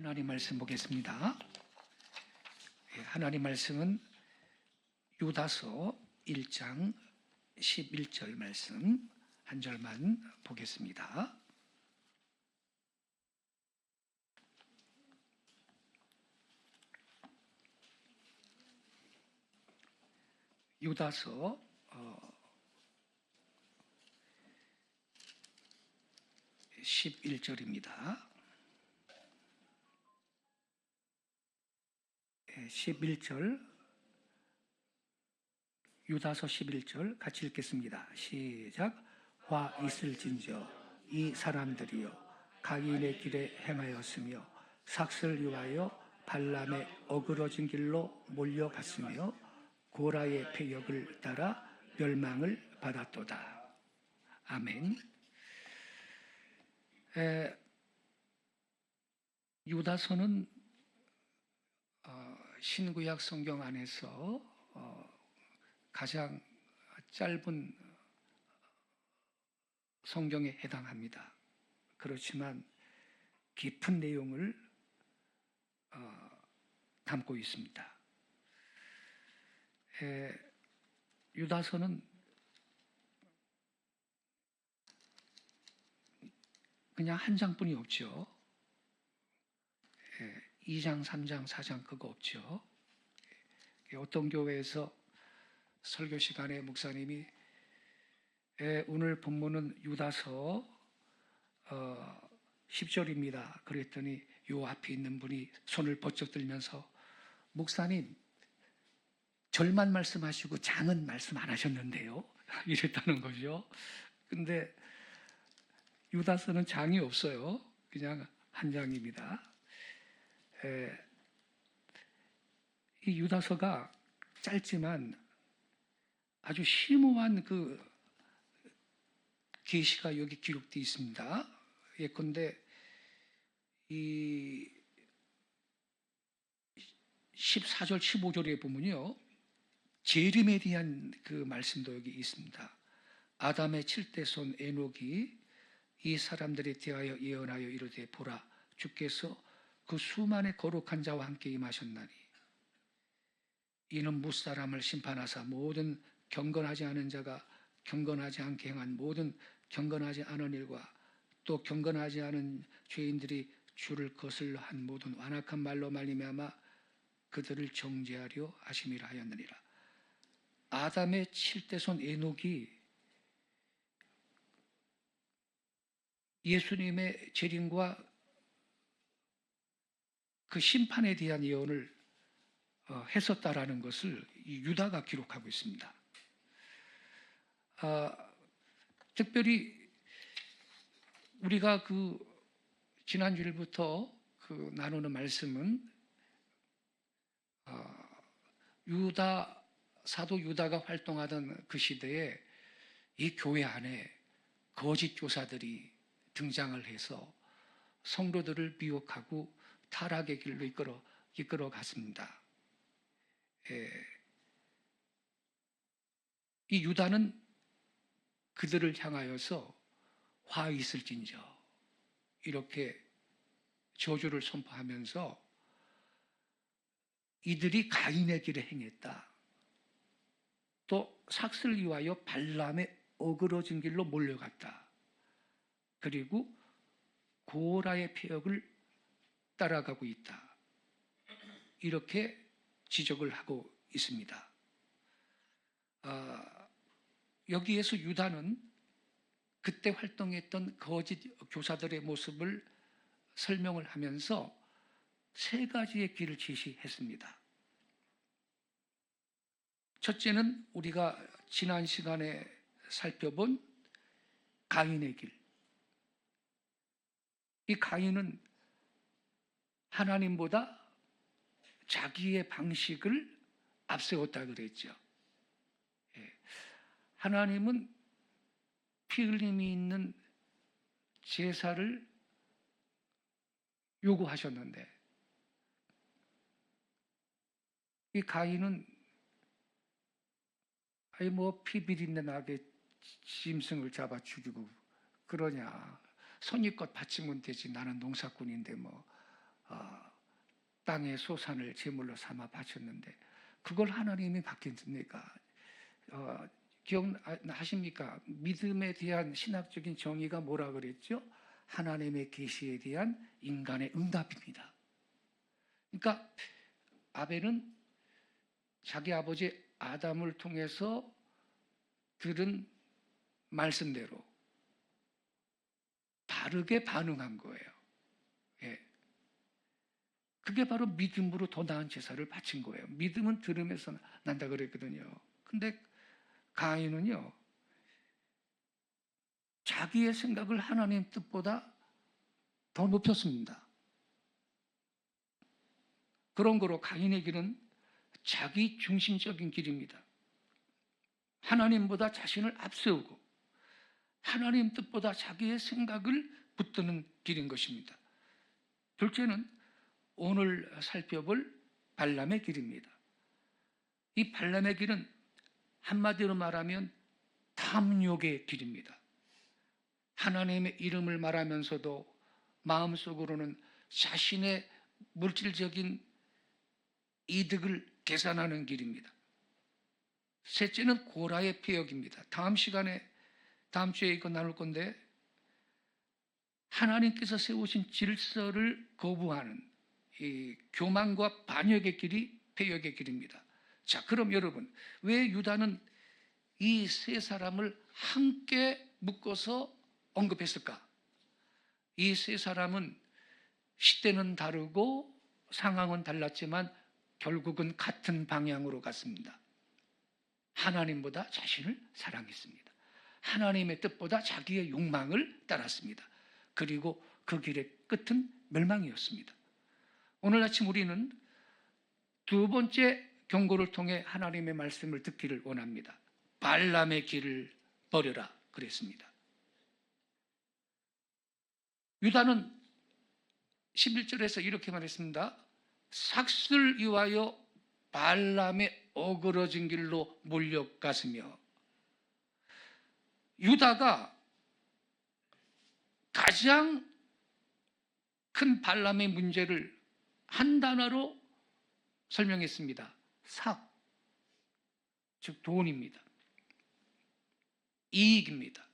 하나님 말씀 보겠습니다. 하나님 말씀은 유다서 1장 11절 말씀 한 절만 보겠습니다. 유다서 11절입니다. 11절, 유다서 11절 같이 읽겠습니다. 시작. 화 있을진저 이 사람들이여 가인의 길에 행하였으며 삭슬 위하여 발람의 어그러진 길로 몰려갔으며 고라의 패역을 따라 멸망을 받았도다. 아멘. 유다서는 신구약 성경 안에서 가장 짧은 성경에 해당합니다. 그렇지만 깊은 내용을 담고 있습니다. 유다서는 그냥 한 장뿐이 없죠. 2장, 3장, 4장 그거 없죠. 어떤 교회에서 설교 시간에 목사님이 오늘 본문은 유다서 10절입니다. 그랬더니 요 앞에 있는 분이 손을 번쩍 들면서 목사님 절만 말씀하시고 장은 말씀 안 하셨는데요. 이랬다는 거죠. 근데 유다서는 장이 없어요. 그냥 한 장입니다. 이 유다서가 짧지만 아주 심오한 그 계시가 여기 기록되어 있습니다. 예컨대 이 14절, 15절에 보면요, 재림에 대한 그 말씀도 여기 있습니다. 아담의 7대 손 에녹이 이 사람들에 대하여 예언하여 이르되 보라 주께서 그 수많은 거룩한 자와 함께 임하셨나니 이는 무사람을 심판하사 모든 경건하지 않은 자가 경건하지 않게 행한 모든 경건하지 않은 일과 또 경건하지 않은 죄인들이 주를 거슬러 한 모든 완악한 말로 말미암아 그들을 정죄하려 하심이라 하였느니라. 아담의 7대 손 에녹이 예수님의 재림과 그 심판에 대한 예언을 했었다라는 것을 유다가 기록하고 있습니다. 특별히 우리가 그 지난 주일부터 그 나누는 말씀은 사도 유다가 활동하던 그 시대에 이 교회 안에 거짓 교사들이 등장을 해서 성도들을 미혹하고 타락의 길로 이끌어 갔습니다. 이 유다는 그들을 향하여서 화 있을진저 이렇게 저주를 선포하면서 이들이 가인의 길에 행했다. 또 삭슬 위하여 발람의 어그러진 길로 몰려갔다. 그리고 고라의 패역을 따라가고 있다. 이렇게 지적을 하고 있습니다. 여기에서 유다는 그때 활동했던 거짓 교사들의 모습을 설명을 하면서 세 가지의 길을 제시했습니다. 첫째는 우리가 지난 시간에 살펴본 가인의 길. 이 가인은 하나님보다 자기의 방식을 앞세웠다 그랬죠. 하나님은 피 흘림이 있는 제사를 요구하셨는데 이 가인은 피 비린내 나게 짐승을 잡아 죽이고 그러냐. 선입껏 바치면 되지. 나는 농사꾼인데 땅의 소산을 제물로 삼아 바쳤는데 그걸 하나님이 받겠습니까? 기억하십니까? 믿음에 대한 신학적인 정의가 뭐라 그랬죠? 하나님의 계시에 대한 인간의 응답입니다. 그러니까 아벨은 자기 아버지 아담을 통해서 들은 말씀대로 바르게 반응한 거예요. 예. 그게 바로 믿음으로 더 나은 제사를 바친 거예요. 믿음은 들음에서 난다 그랬거든요. 근데 가인은요, 자기의 생각을 하나님 뜻보다 더 높였습니다. 그런 거로 가인의 길은 자기 중심적인 길입니다. 하나님보다 자신을 앞세우고 하나님 뜻보다 자기의 생각을 붙드는 길인 것입니다. 둘째는 오늘 살펴볼 발람의 길입니다. 이 발람의 길은 한마디로 말하면 탐욕의 길입니다. 하나님의 이름을 말하면서도 마음속으로는 자신의 물질적인 이득을 계산하는 길입니다. 셋째는 고라의 폐역입니다. 다음 주에 이거 나눌 건데 하나님께서 세우신 질서를 거부하는 이 교만과 반역의 길이 폐역의 길입니다. 자, 그럼 여러분, 왜 유다는 이 세 사람을 함께 묶어서 언급했을까? 이 세 사람은 시대는 다르고 상황은 달랐지만 결국은 같은 방향으로 갔습니다. 하나님보다 자신을 사랑했습니다. 하나님의 뜻보다 자기의 욕망을 따랐습니다. 그리고 그 길의 끝은 멸망이었습니다. 오늘 아침 우리는 두 번째 경고를 통해 하나님의 말씀을 듣기를 원합니다. 발람의 길을 버려라 그랬습니다. 유다는 11절에서 이렇게 말했습니다. 삭슬 위하여 발람의 어그러진 길로 몰려갔으며, 유다가 가장 큰 발람의 문제를 한 단어로 설명했습니다. 삭, 즉 돈입니다. 이익입니다.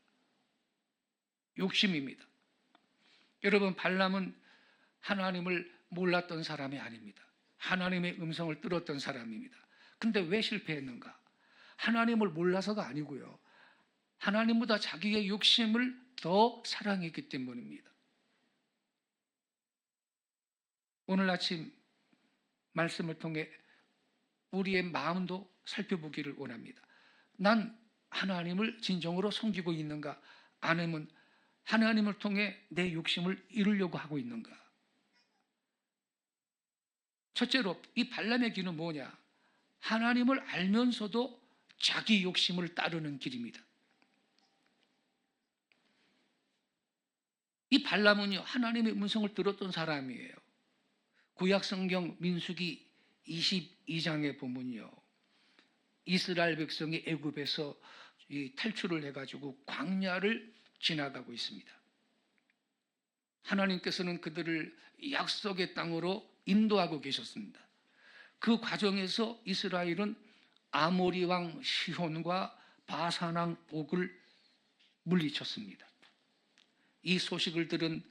욕심입니다. 여러분, 발람은 하나님을 몰랐던 사람이 아닙니다. 하나님의 음성을 들었던 사람입니다. 근데 왜 실패했는가? 하나님을 몰라서가 아니고요. 하나님보다 자기의 욕심을 더 사랑했기 때문입니다. 오늘 아침 말씀을 통해 우리의 마음도 살펴보기를 원합니다. 난 하나님을 진정으로 섬기고 있는가? 아니면 하나님을 통해 내 욕심을 이루려고 하고 있는가? 첫째로 이 발람의 길은 뭐냐? 하나님을 알면서도 자기 욕심을 따르는 길입니다. 이 발람은요, 하나님의 음성을 들었던 사람이에요. 구약성경 민수기 22장에 보면요, 이스라엘 백성이 애굽에서 탈출을 해가지고 광야를 지나가고 있습니다. 하나님께서는 그들을 약속의 땅으로 인도하고 계셨습니다. 그 과정에서 이스라엘은 아모리 왕 시혼과 바산 왕 옥을 물리쳤습니다. 이 소식을 들은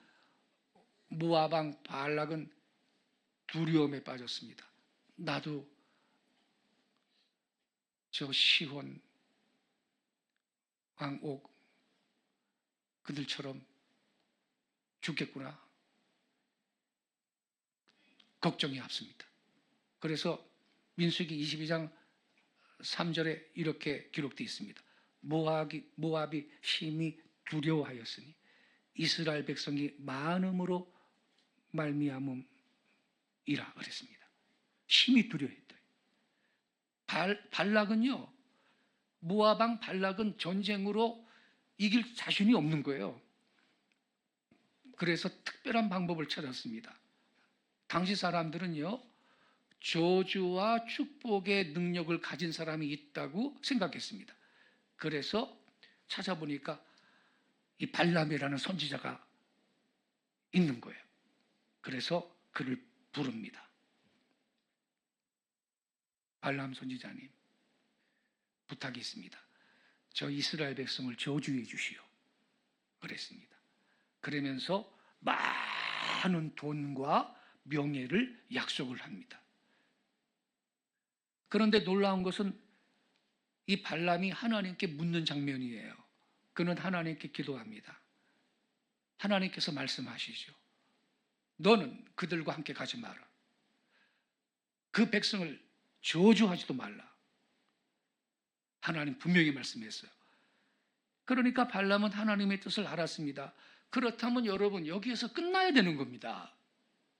모압 왕 발락은 두려움에 빠졌습니다. 나도 저 시혼 왕 옥 그들처럼 죽겠구나. 걱정이 앞섭니다. 그래서 민수기 22장 3절에 이렇게 기록되어 있습니다. 모압이 심히 두려워하였으니 이스라엘 백성이 많음으로 말미암음이라 그랬습니다. 심히 두려워했다. 발락은요, 모압 왕 발락은 전쟁으로 이길 자신이 없는 거예요. 그래서 특별한 방법을 찾았습니다. 당시 사람들은요, 저주와 축복의 능력을 가진 사람이 있다고 생각했습니다. 그래서 찾아보니까 이 발람이라는 선지자가 있는 거예요. 그래서 그를 부릅니다. 발람 선지자님, 부탁이 있습니다. 저 이스라엘 백성을 저주해 주시오. 그랬습니다. 그러면서 많은 돈과 명예를 약속을 합니다. 그런데 놀라운 것은 이 발람이 하나님께 묻는 장면이에요. 그는 하나님께 기도합니다. 하나님께서 말씀하시죠. 너는 그들과 함께 가지 마라. 그 백성을 저주하지도 말라. 하나님 분명히 말씀했어요. 그러니까 발람은 하나님의 뜻을 알았습니다. 그렇다면 여러분, 여기에서 끝나야 되는 겁니다.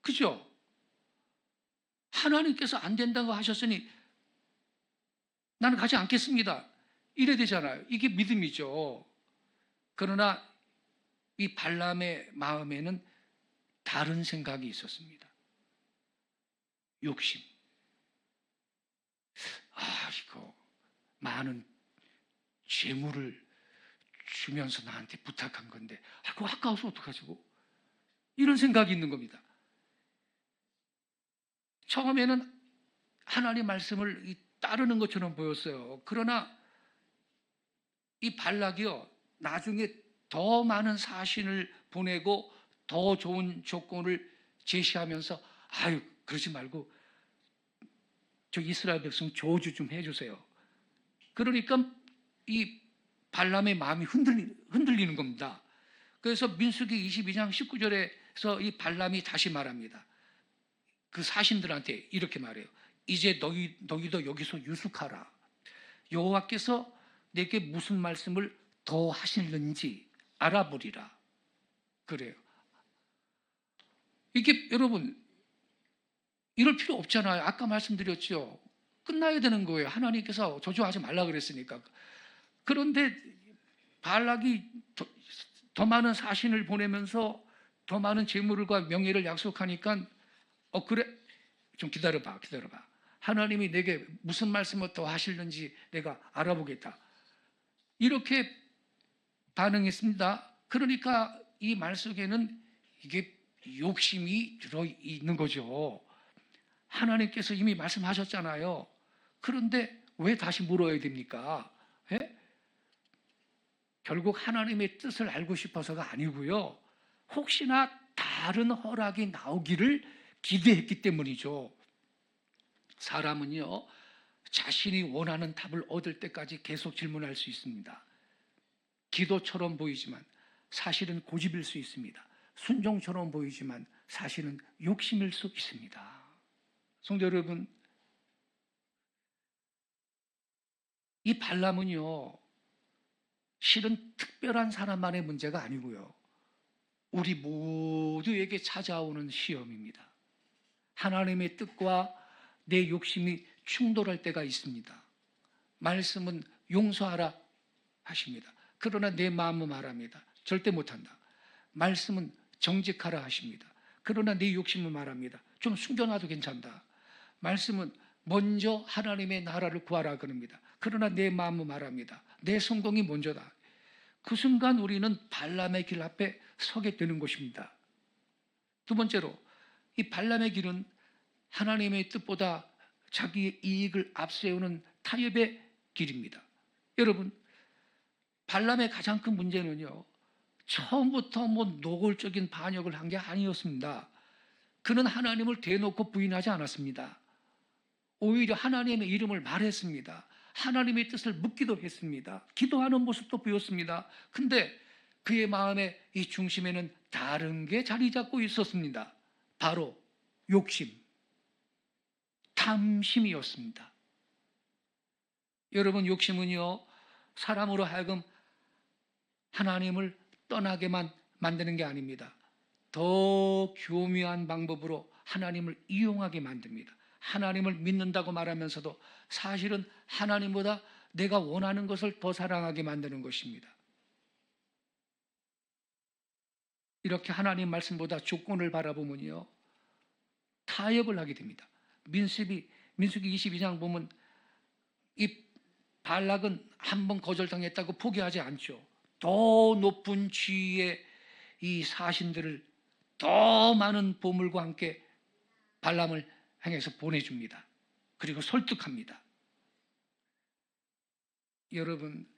그죠? 하나님께서 안 된다고 하셨으니 나는 가지 않겠습니다. 이래 되잖아요. 이게 믿음이죠. 그러나 이 발람의 마음에는 다른 생각이 있었습니다. 욕심. 이거 많은 재물을 주면서 나한테 부탁한 건데 그거 아까워서 어떡하지? 이런 생각이 있는 겁니다. 처음에는 하나님 말씀을 따르는 것처럼 보였어요. 그러나 이 발락이요, 나중에 더 많은 사신을 보내고 더 좋은 조건을 제시하면서 그러지 말고 저 이스라엘 백성 저주 좀 해주세요. 그러니까 이 발람의 마음이 흔들리는 겁니다. 그래서 민수기 22장 19절에서 이 발람이 다시 말합니다. 그 사신들한테 이렇게 말해요. 이제 너희도 여기서 유숙하라. 여호와께서 내게 무슨 말씀을 더 하실는지 알아보리라. 그래요. 이게 여러분, 이럴 필요 없잖아요. 아까 말씀드렸죠. 끝나야 되는 거예요. 하나님께서 저주하지 말라 그랬으니까. 그런데 발락이 더 많은 사신을 보내면서 더 많은 재물과 명예를 약속하니까 그래, 좀 기다려봐. 하나님이 내게 무슨 말씀을 더 하실는지 내가 알아보겠다. 이렇게 반응했습니다. 그러니까 이 말 속에는 이게 욕심이 들어있는 거죠. 하나님께서 이미 말씀하셨잖아요. 그런데 왜 다시 물어야 됩니까? 예? 결국 하나님의 뜻을 알고 싶어서가 아니고요. 혹시나 다른 허락이 나오기를 기대했기 때문이죠. 사람은요, 자신이 원하는 답을 얻을 때까지 계속 질문할 수 있습니다. 기도처럼 보이지만 사실은 고집일 수 있습니다. 순종처럼 보이지만 사실은 욕심일 수 있습니다. 성도 여러분, 이 발람은요, 실은 특별한 사람만의 문제가 아니고요, 우리 모두에게 찾아오는 시험입니다. 하나님의 뜻과 내 욕심이 충돌할 때가 있습니다. 말씀은 용서하라 하십니다. 그러나 내 마음은 말합니다. 절대 못한다. 말씀은 정직하라 하십니다. 그러나 내 욕심은 말합니다. 좀 숨겨놔도 괜찮다. 말씀은 먼저 하나님의 나라를 구하라 그럽니다. 그러나 내 마음은 말합니다. 내 성공이 먼저다. 그 순간 우리는 발람의 길 앞에 서게 되는 것입니다. 두 번째로, 이 발람의 길은 하나님의 뜻보다 자기의 이익을 앞세우는 타협의 길입니다. 여러분, 발람의 가장 큰 문제는요, 처음부터 노골적인 반역을 한 게 아니었습니다. 그는 하나님을 대놓고 부인하지 않았습니다. 오히려 하나님의 이름을 말했습니다. 하나님의 뜻을 묻기도 했습니다. 기도하는 모습도 보였습니다. 근데 그의 마음의 이 중심에는 다른 게 자리 잡고 있었습니다. 바로 욕심, 탐심이었습니다. 여러분, 욕심은요, 사람으로 하여금 하나님을 떠나게만 만드는 게 아닙니다. 더 교묘한 방법으로 하나님을 이용하게 만듭니다. 하나님을 믿는다고 말하면서도 사실은 하나님보다 내가 원하는 것을 더 사랑하게 만드는 것입니다. 이렇게 하나님 말씀보다 조건을 바라보면요, 타협을 하게 됩니다. 민수기 22장 보면 이 발락은 한번 거절당했다고 포기하지 않죠. 더 높은 지위의 이 사신들을 더 많은 보물과 함께 발람을 향해서 보내줍니다. 그리고 설득합니다. 여러분,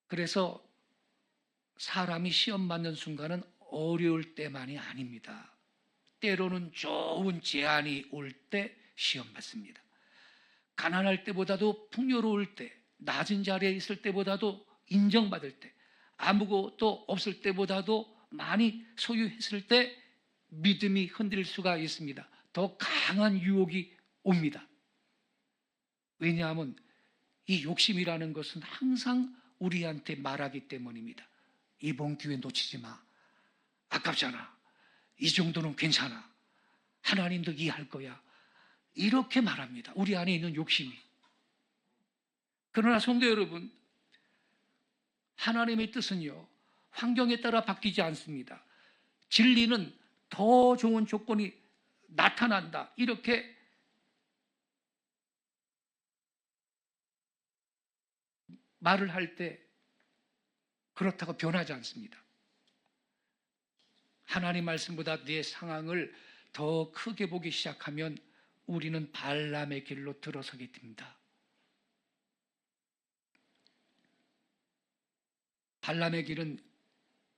그래서 사람이 시험 받는 순간은 어려울 때만이 아닙니다. 때로는 좋은 제안이 올 때 시험 받습니다. 가난할 때보다도 풍요로울 때, 낮은 자리에 있을 때보다도 인정받을 때, 아무것도 없을 때보다도 많이 소유했을 때 믿음이 흔들릴 수가 있습니다. 더 강한 유혹이 옵니다. 왜냐하면 이 욕심이라는 것은 항상 우리한테 말하기 때문입니다. 이번 기회 놓치지 마. 아깝잖아. 이 정도는 괜찮아. 하나님도 이해할 거야. 이렇게 말합니다. 우리 안에 있는 욕심이. 그러나 성도 여러분, 하나님의 뜻은요, 환경에 따라 바뀌지 않습니다. 진리는 더 좋은 조건이 나타난다. 이렇게 말을 할 때 그렇다고 변하지 않습니다. 하나님 말씀보다 내 상황을 더 크게 보기 시작하면 우리는 발람의 길로 들어서게 됩니다. 발람의 길은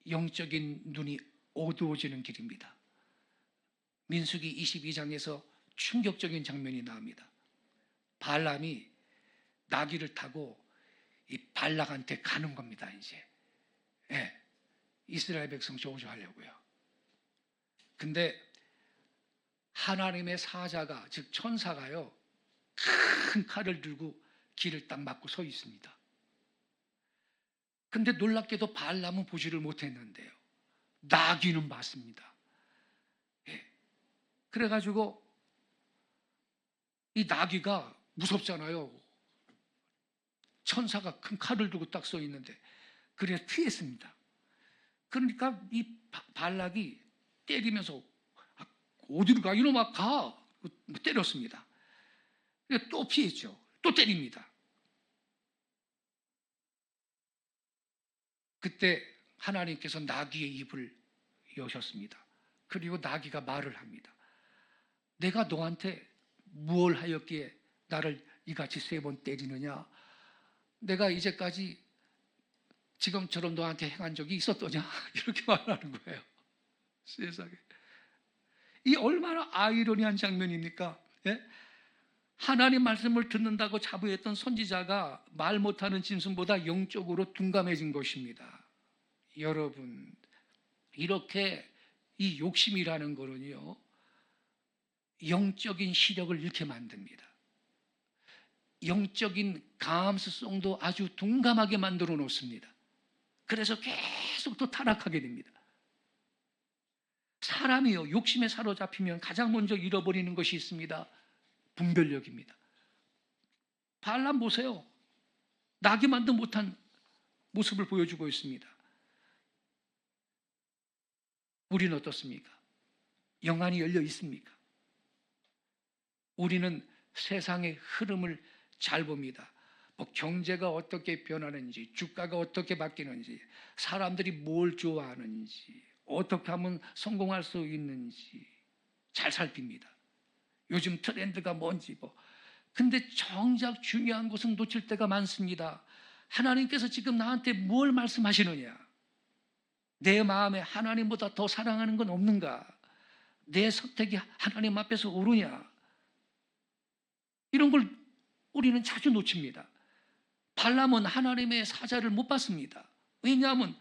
영적인 눈이 어두워지는 길입니다. 민수기 22장에서 충격적인 장면이 나옵니다. 발람이 나귀를 타고 이 발락한테 가는 겁니다. 이제 이스라엘 백성 저주하려고요. 근데 하나님의 사자가, 즉 천사가요, 큰 칼을 들고 길을 딱 막고 서 있습니다. 근데 놀랍게도 발람은 보지를 못했는데요, 나귀는 봤습니다. 그래가지고 이 나귀가 무섭잖아요. 천사가 큰 칼을 들고 딱 서 있는데, 그래서 피했습니다. 그러니까 이 발락이 때리면서 어디로 가? 이놈아 가! 때렸습니다. 또 피했죠. 또 때립니다. 그때 하나님께서 나귀의 입을 여셨습니다. 그리고 나귀가 말을 합니다. 내가 너한테 무엇을 하였기에 나를 이같이 3번 때리느냐? 내가 이제까지 지금처럼 너한테 행한 적이 있었더냐? 이렇게 말하는 거예요. 세상에. 이 얼마나 아이러니한 장면입니까? 예? 하나님 말씀을 듣는다고 자부했던 선지자가 말 못하는 짐승보다 영적으로 둔감해진 것입니다. 여러분, 이렇게 이 욕심이라는 거는요, 영적인 시력을 잃게 만듭니다. 영적인 감수성도 아주 둔감하게 만들어 놓습니다. 그래서 계속 또 타락하게 됩니다. 사람이요, 욕심에 사로잡히면 가장 먼저 잃어버리는 것이 있습니다. 분별력입니다. 발람 보세요. 나귀만도 못한 모습을 보여주고 있습니다. 우리는 어떻습니까? 영안이 열려 있습니까? 우리는 세상의 흐름을 잘 봅니다. 경제가 어떻게 변하는지, 주가가 어떻게 바뀌는지, 사람들이 뭘 좋아하는지, 어떻게 하면 성공할 수 있는지 잘 살핍니다. 요즘 트렌드가 뭔지 근데 정작 중요한 것은 놓칠 때가 많습니다. 하나님께서 지금 나한테 뭘 말씀하시느냐? 내 마음에 하나님보다 더 사랑하는 건 없는가? 내 선택이 하나님 앞에서 옳으냐? 이런 걸 우리는 자주 놓칩니다. 발람은 하나님의 사자를 못 봤습니다. 왜냐하면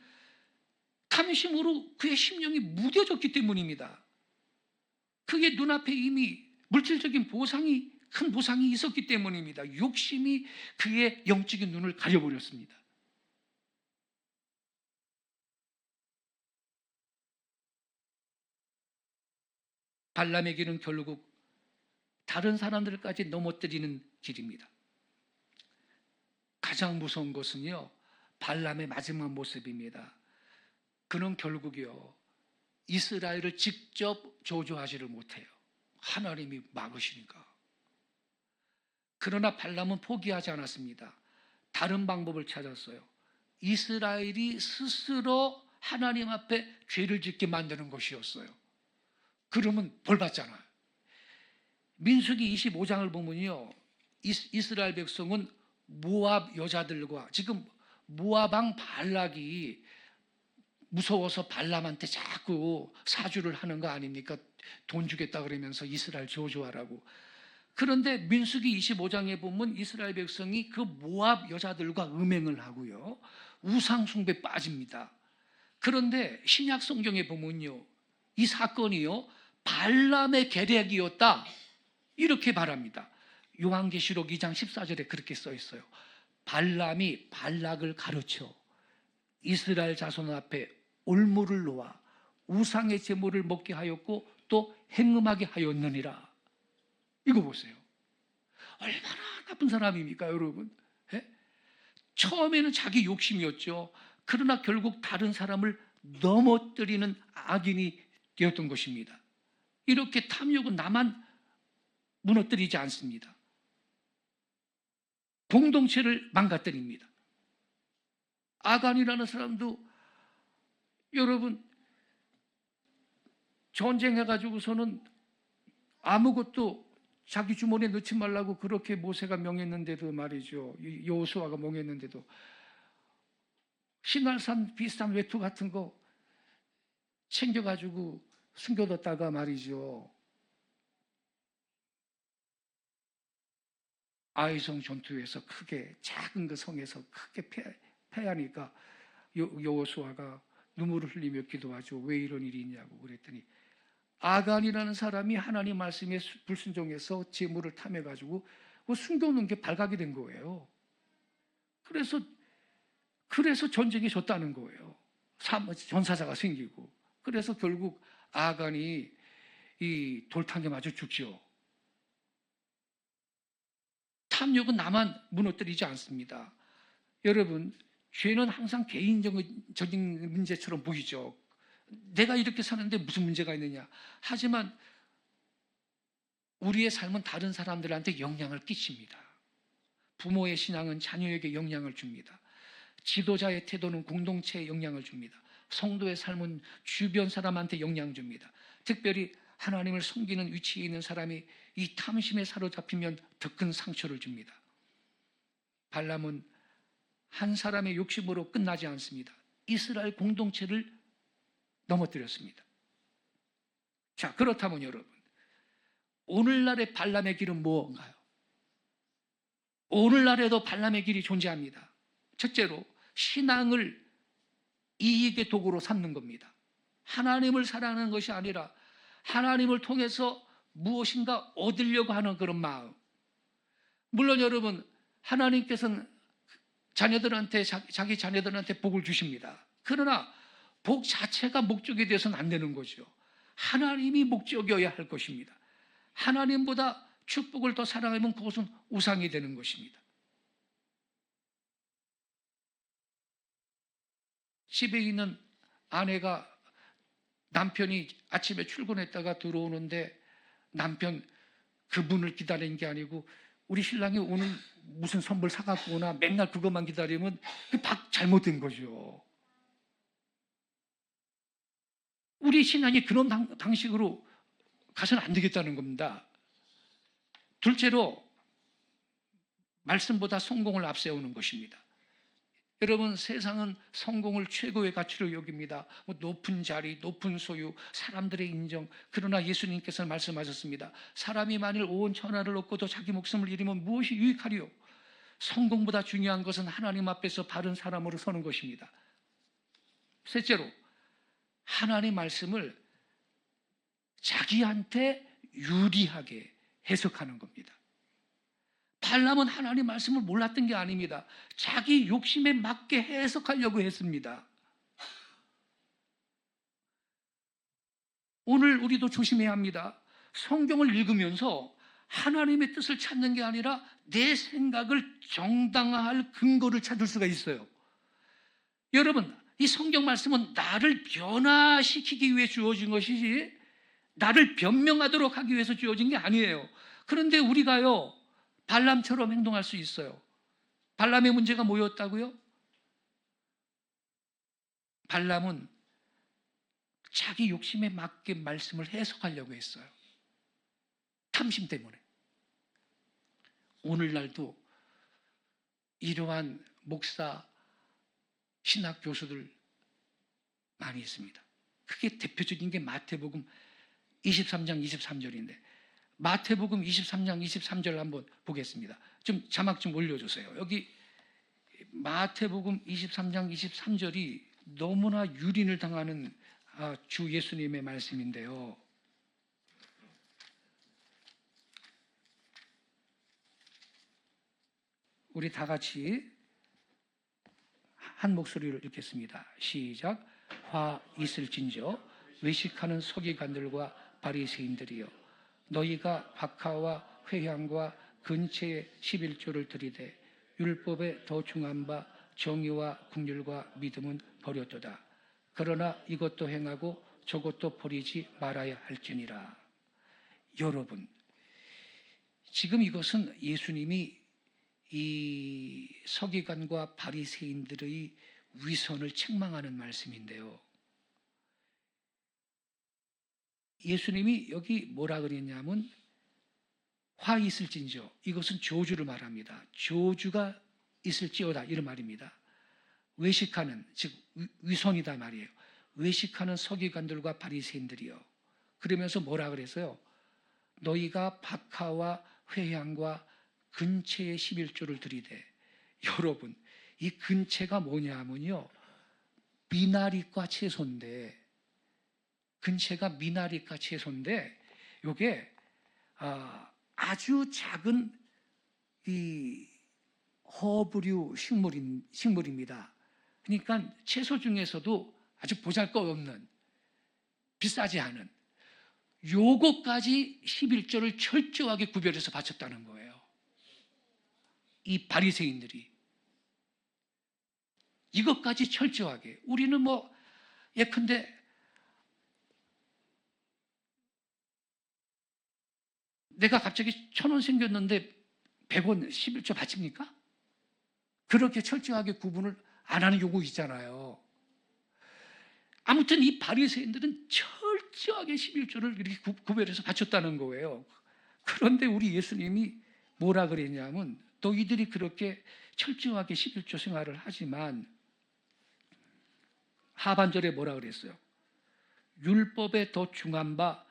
탐심으로 그의 심령이 무뎌졌기 때문입니다. 그게 눈앞에 이미 물질적인 보상이, 큰 보상이 있었기 때문입니다. 욕심이 그의 영적인 눈을 가려버렸습니다. 발람의 길은 결국 다른 사람들까지 넘어뜨리는 길입니다. 가장 무서운 것은요, 발람의 마지막 모습입니다. 그는 결국이요, 이스라엘을 직접 저주하지를 못해요. 하나님이 막으시니까. 그러나 발람은 포기하지 않았습니다. 다른 방법을 찾았어요. 이스라엘이 스스로 하나님 앞에 죄를 짓게 만드는 것이었어요. 그러면 벌 받잖아요. 민수기 25장을 보면요, 이스라엘 백성은 모압 여자들과, 지금 모압 왕 발락이 무서워서 발람한테 자꾸 사주를 하는 거 아닙니까? 돈 주겠다 그러면서 이스라엘 저주하라고. 그런데 민수기 25장에 보면 이스라엘 백성이 그 모압 여자들과 음행을 하고요, 우상 숭배에 빠집니다. 그런데 신약 성경에 보면요, 이 사건이요 발람의 계략이었다 이렇게 말합니다. 요한계시록 2장 14절에 그렇게 써 있어요. 발람이 발락을 가르쳐 이스라엘 자손 앞에 올무를 놓아 우상의 제물을 먹게 하였고 또 행음하게 하였느니라. 이거 보세요. 얼마나 나쁜 사람입니까, 여러분? 예? 처음에는 자기 욕심이었죠. 그러나 결국 다른 사람을 넘어뜨리는 악인이 되었던 것입니다. 이렇게 탐욕은 나만 무너뜨리지 않습니다. 공동체를 망가뜨립니다. 아간이라는 사람도 여러분 전쟁해가지고서는 아무것도 자기 주머니에 넣지 말라고 그렇게 모세가 명했는데도 말이죠, 여호수아가 명했는데도 신발산 비슷한 외투 같은 거 챙겨가지고 숨겨뒀다가 말이죠, 아이성 전투에서 크게 작은 그 성에서 크게 패하니까 여호수아가 눈물을 흘리며 기도하죠. 왜 이런 일이 있냐고 그랬더니 아간이라는 사람이 하나님 말씀에 불순종해서 재물을 탐해가지고 숨겨놓은 게 발각이 된 거예요. 그래서 전쟁에 졌다는 거예요. 전사자가 생기고. 그래서 결국 아간이 이 돌탕에 맞아 죽죠. 탐욕은 나만 무너뜨리지 않습니다. 여러분, 죄는 항상 개인적인 문제처럼 보이죠. 내가 이렇게 사는데 무슨 문제가 있느냐. 하지만 우리의 삶은 다른 사람들한테 영향을 끼칩니다. 부모의 신앙은 자녀에게 영향을 줍니다. 지도자의 태도는 공동체에 영향을 줍니다. 성도의 삶은 주변 사람한테 영향을 줍니다. 특별히 하나님을 섬기는 위치에 있는 사람이 이 탐심에 사로잡히면 더 큰 상처를 줍니다. 발람은 한 사람의 욕심으로 끝나지 않습니다. 이스라엘 공동체를 넘어뜨렸습니다. 자, 그렇다면 여러분, 오늘날의 발람의 길은 무엇인가요? 오늘날에도 발람의 길이 존재합니다. 첫째로 신앙을 이익의 도구로 삼는 겁니다. 하나님을 사랑하는 것이 아니라 하나님을 통해서 무엇인가 얻으려고 하는 그런 마음. 물론 여러분, 하나님께서는 자기 자녀들한테 복을 주십니다. 그러나 복 자체가 목적이 되어서는 안 되는 거죠. 하나님이 목적이어야 할 것입니다. 하나님보다 축복을 더 사랑하면 그것은 우상이 되는 것입니다. 집에 있는 아내가 남편이 아침에 출근했다가 들어오는데 남편 그분을 기다리는 게 아니고 우리 신랑이 오늘 무슨 선물 사갖고 오나 맨날 그것만 기다리면 잘못된 거죠. 우리 신앙이 그런 방식으로 가서는 안 되겠다는 겁니다. 둘째로 말씀보다 성공을 앞세우는 것입니다. 여러분, 세상은 성공을 최고의 가치로 여깁니다. 높은 자리, 높은 소유, 사람들의 인정. 그러나 예수님께서는 말씀하셨습니다. 사람이 만일 온 천하를 얻고도 자기 목숨을 잃으면 무엇이 유익하리요? 성공보다 중요한 것은 하나님 앞에서 바른 사람으로 서는 것입니다. 셋째로 하나님 말씀을 자기한테 유리하게 해석하는 겁니다. 발람은 하나님 말씀을 몰랐던 게 아닙니다. 자기 욕심에 맞게 해석하려고 했습니다. 오늘 우리도 조심해야 합니다. 성경을 읽으면서 하나님의 뜻을 찾는 게 아니라 내 생각을 정당화할 근거를 찾을 수가 있어요. 여러분, 이 성경 말씀은 나를 변화시키기 위해 주어진 것이지 나를 변명하도록 하기 위해서 주어진 게 아니에요. 그런데 우리가요, 발람처럼 행동할 수 있어요. 발람의 문제가 뭐였다고요? 발람은 자기 욕심에 맞게 말씀을 해석하려고 했어요. 탐심 때문에. 오늘날도 이러한 목사, 신학 교수들 많이 있습니다. 그게 대표적인 게 마태복음 23장 23절인데 마태복음 23장 23절 한번 보겠습니다. 좀 자막 좀 올려주세요. 여기 마태복음 23장 23절이 너무나 유린을 당하는 주 예수님의 말씀인데요. 우리 다 같이 한 목소리를 읽겠습니다. 시작. 화 있을진저 외식하는 서기관들과 바리새인들이여 너희가 박하와 회향과 근체의 11조를 들이되 율법에 더 중한 바 정의와 긍휼과 믿음은 버렸도다. 그러나 이것도 행하고 저것도 버리지 말아야 할지니라. 여러분, 지금 이것은 예수님이 이 서기관과 바리새인들의 위선을 책망하는 말씀인데요. 예수님이 여기 뭐라 그랬냐면 화 있을진저, 이것은 저주를 말합니다. 저주가 있을지어다 이런 말입니다. 외식하는, 즉 위선이다 말이에요. 외식하는 서기관들과 바리새인들이요. 그러면서 뭐라 그랬어요? 너희가 박하와 회향과 근체의 11조를 들이대. 여러분, 이 근체가 뭐냐면요, 미나리과 채소인데, 근체가 미나리과 채소인데, 요게 아주 작은 이 허브류 식물입니다. 그러니까 채소 중에서도 아주 보잘것없는, 비싸지 않은 요거까지 11조를 철저하게 구별해서 바쳤다는 거예요. 이 바리새인들이 이것까지 철저하게. 우리는 뭐 예컨대 내가 갑자기 1,000원 생겼는데 100원 11조 바칩니까? 그렇게 철저하게 구분을 안 하는 요구 있잖아요. 아무튼 이 바리새인들은 철저하게 11조를 이렇게 구별해서 바쳤다는 거예요. 그런데 우리 예수님이 뭐라 그랬냐면 너희들이 그렇게 철저하게 11조 생활을 하지만 하반절에 뭐라 그랬어요? 율법에 더 중한 바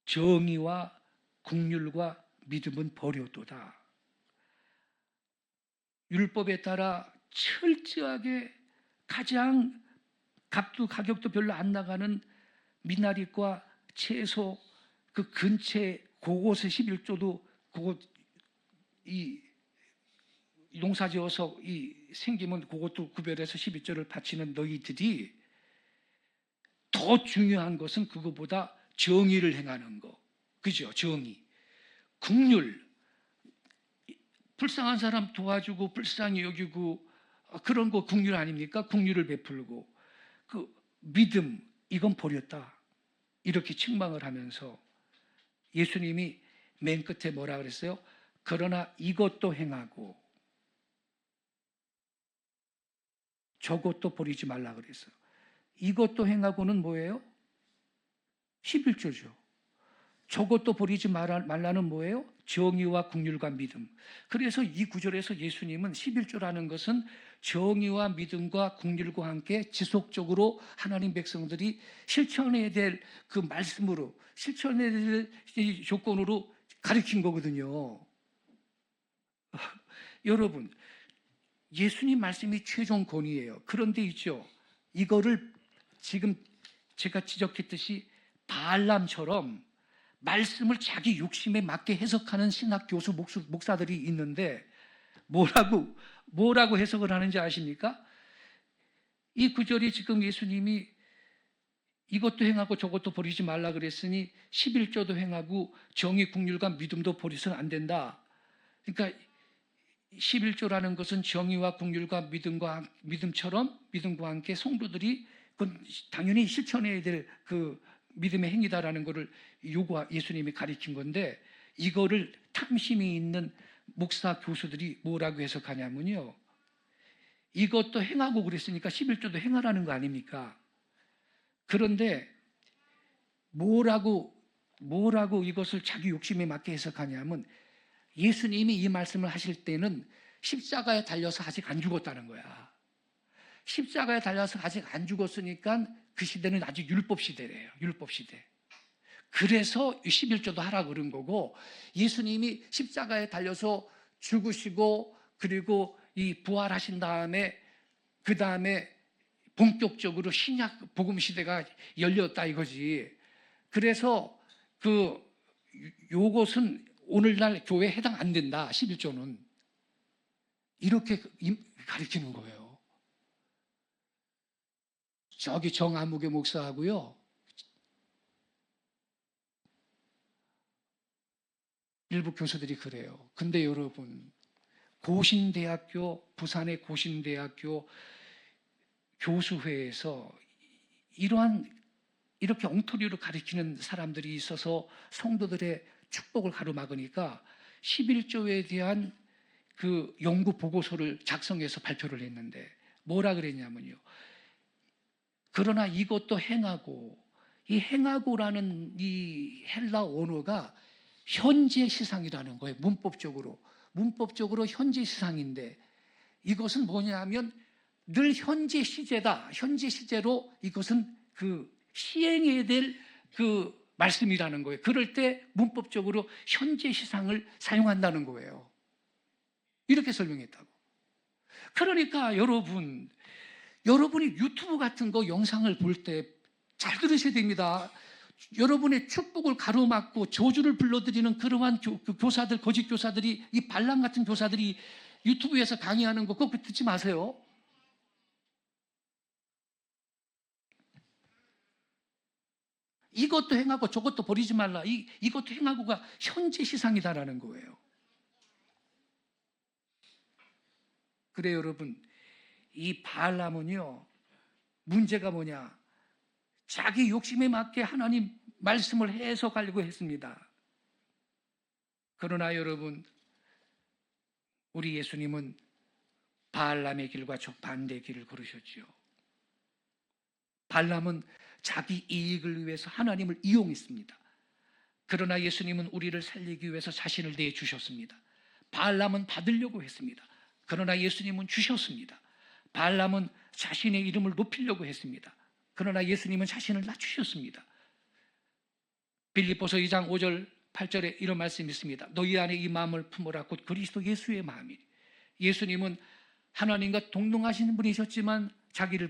정의와 긍휼과 믿음은 버려도다. 율법에 따라 철저하게 가장 값도 가격도 별로 안 나가는 미나리과 채소 그 근처에 그곳에 11조도 그곳 이 농사지어서 이 생기면 그것도 구별해서 12조를 바치는 너희들이 더 중요한 것은 그거보다 정의를 행하는 거. 그죠? 정의. 긍휼. 불쌍한 사람 도와주고 불쌍히 여기고 그런 거 긍휼 아닙니까? 긍휼을 베풀고. 그 믿음, 이건 버렸다. 이렇게 책망을 하면서 예수님이 맨 끝에 뭐라 그랬어요? 그러나 이것도 행하고 저것도 버리지 말라 그랬어요. 이것도 행하고는 뭐예요? 11조죠. 저것도 버리지 말라는 뭐예요? 정의와 긍휼과 믿음. 그래서 이 구절에서 예수님은 11조라는 것은 정의와 믿음과 긍휼과 함께 지속적으로 하나님 백성들이 실천해야 될 그 말씀으로, 실천해야 될 조건으로 가르친 거거든요. 여러분, 예수님 말씀이 최종 권위예요. 그런데 있죠, 이거를 지금 제가 지적했듯이 바알람처럼 말씀을 자기 욕심에 맞게 해석하는 신학 교수 목사들이 있는데 뭐라고 해석을 하는지 아십니까? 이 구절이 지금 예수님이 이것도 행하고 저것도 버리지 말라 그랬으니 11조도 행하고 정의, 긍휼과 믿음도 버리서는 안 된다. 그러니까 11조라는 것은 정의와 긍휼과 믿음처럼 믿음과 함께 성도들이 당연히 실천해야 될 그 믿음의 행위다라는 것을 예수님이 가르친 건데, 이거를 탐심이 있는 목사 교수들이 뭐라고 해석하냐면요, 이것도 행하고 그랬으니까 11조도 행하라는 거 아닙니까? 그런데 뭐라고 뭐라고 이것을 자기 욕심에 맞게 해석하냐면 예수님이 이 말씀을 하실 때는 십자가에 달려서 아직 안 죽었다는 거야. 십자가에 달려서 아직 안 죽었으니까 그 시대는 아직 율법 시대래요. 율법 시대. 그래서 11조도 하라고 그런 거고, 예수님이 십자가에 달려서 죽으시고 그리고 이 부활하신 다음에 그 다음에 본격적으로 신약 복음 시대가 열렸다 이거지. 그래서 요것은 오늘날 교회에 해당 안 된다. 11조는 이렇게 가르치는 거예요. 저기 정아무개 목사하고요, 일부 교수들이 그래요. 근데 여러분, 고신대학교, 부산의 고신대학교 교수회에서 이렇게 엉터리로 가르치는 사람들이 있어서 성도들의 축복을 가로막으니까 11조에 대한 그 연구 보고서를 작성해서 발표를 했는데 뭐라 그랬냐면요. 그러나 이것도 행하고, 이 행하고라는 이 헬라 원어가 현재 시상이라는 거예요. 문법적으로 현재 시상인데, 이것은 뭐냐 하면 늘 현재 시제다. 현재 시제로 이것은 그 시행해야 될 그 말씀이라는 거예요. 그럴 때 문법적으로 현재 시상을 사용한다는 거예요. 이렇게 설명했다고. 그러니까 여러분이 유튜브 같은 거 영상을 볼 때 잘 들으셔야 됩니다. 여러분의 축복을 가로막고 저주를 불러들이는 그러한 교사들, 거짓 교사들이, 이 발람 같은 교사들이 유튜브에서 강의하는 거 그거 듣지 마세요. 이것도 행하고 저것도 버리지 말라. 이것도 행하고가 현재 시상이다라는 거예요. 그래 여러분, 이 발람은요, 문제가 뭐냐? 자기 욕심에 맞게 하나님 말씀을 해석하려고 했습니다. 그러나 여러분, 우리 예수님은 발람의 길과 정반대의 길을 걸으셨죠. 발람은 자기 이익을 위해서 하나님을 이용했습니다. 그러나 예수님은 우리를 살리기 위해서 자신을 내주셨습니다. 발람은 받으려고 했습니다. 그러나 예수님은 주셨습니다. 발람은 자신의 이름을 높이려고 했습니다. 그러나 예수님은 자신을 낮추셨습니다. 빌립보서 2장 5절 8절에 이런 말씀이 있습니다. 너희 안에 이 마음을 품으라. 곧 그리스도 예수의 마음이니. 예수님은 하나님과 동등하신 분이셨지만 자기를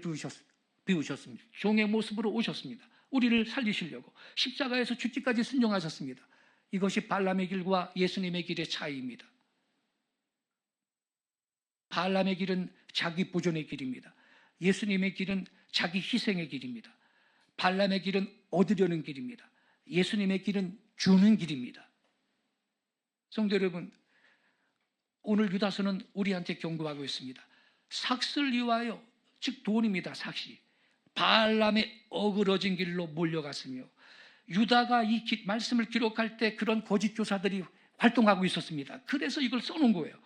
비우셨습니다. 종의 모습으로 오셨습니다. 우리를 살리시려고 십자가에서 죽기까지 순종하셨습니다. 이것이 발람의 길과 예수님의 길의 차이입니다. 발람의 길은 자기 보존의 길입니다. 예수님의 길은 자기 희생의 길입니다. 발람의 길은 얻으려는 길입니다. 예수님의 길은 주는 길입니다. 성도 여러분, 오늘 유다서는 우리한테 경고하고 있습니다. 삭슬 위하여, 즉 돈입니다. 삭시. 발람의 어그러진 길로 몰려갔으며, 유다가 이 말씀을 기록할 때 그런 거짓 교사들이 활동하고 있었습니다. 그래서 이걸 써놓은 거예요.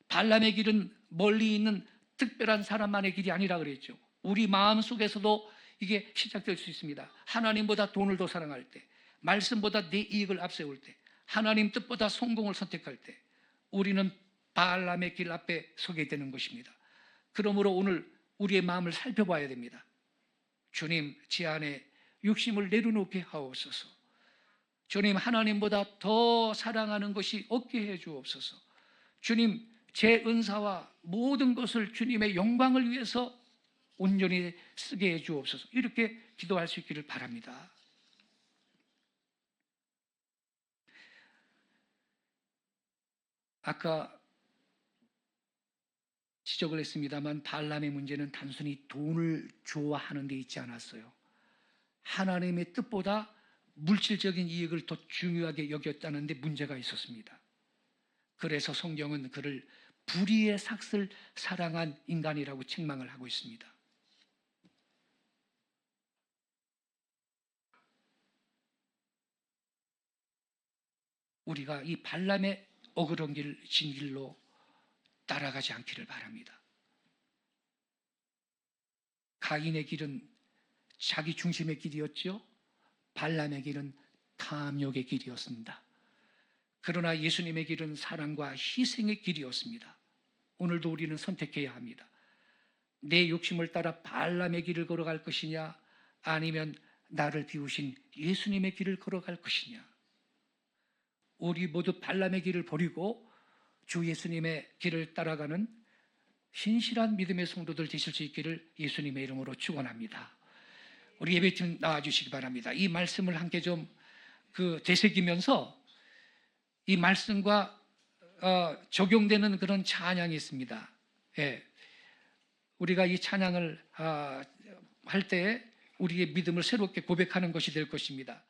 발람의 길은 멀리 있는 특별한 사람만의 길이 아니라 그랬죠. 우리 마음 속에서도 이게 시작될 수 있습니다. 하나님보다 돈을 더 사랑할 때, 말씀보다 내 이익을 앞세울 때, 하나님 뜻보다 성공을 선택할 때 우리는 발람의 길 앞에 서게 되는 것입니다. 그러므로 오늘 우리의 마음을 살펴봐야 됩니다. 주님, 제 안에 욕심을 내려놓게 하옵소서. 주님, 하나님보다 더 사랑하는 것이 없게 해 주옵소서. 주님, 제 은사와 모든 것을 주님의 영광을 위해서 온전히 쓰게 해 주옵소서. 이렇게 기도할 수 있기를 바랍니다. 아까 지적을 했습니다만 발람의 문제는 단순히 돈을 좋아하는 데 있지 않았어요. 하나님의 뜻보다 물질적인 이익을 더 중요하게 여겼다는 데 문제가 있었습니다. 그래서 성경은 그를 불의의 삭슬 사랑한 인간이라고 책망을 하고 있습니다. 우리가 이 발람의 어그런 진길로 따라가지 않기를 바랍니다. 가인의 길은 자기 중심의 길이었죠. 발람의 길은 탐욕의 길이었습니다. 그러나 예수님의 길은 사랑과 희생의 길이었습니다. 오늘도 우리는 선택해야 합니다. 내 욕심을 따라 발람의 길을 걸어갈 것이냐, 아니면 나를 비우신 예수님의 길을 걸어갈 것이냐. 우리 모두 발람의 길을 버리고 주 예수님의 길을 따라가는 신실한 믿음의 성도들 되실 수 있기를 예수님의 이름으로 축원합니다. 우리 예배팀 나와주시기 바랍니다. 이 말씀을 함께 좀 되새기면서 이 말씀과 적용되는 그런 찬양이 있습니다. 예. 우리가 이 찬양을 할 때 우리의 믿음을 새롭게 고백하는 것이 될 것입니다.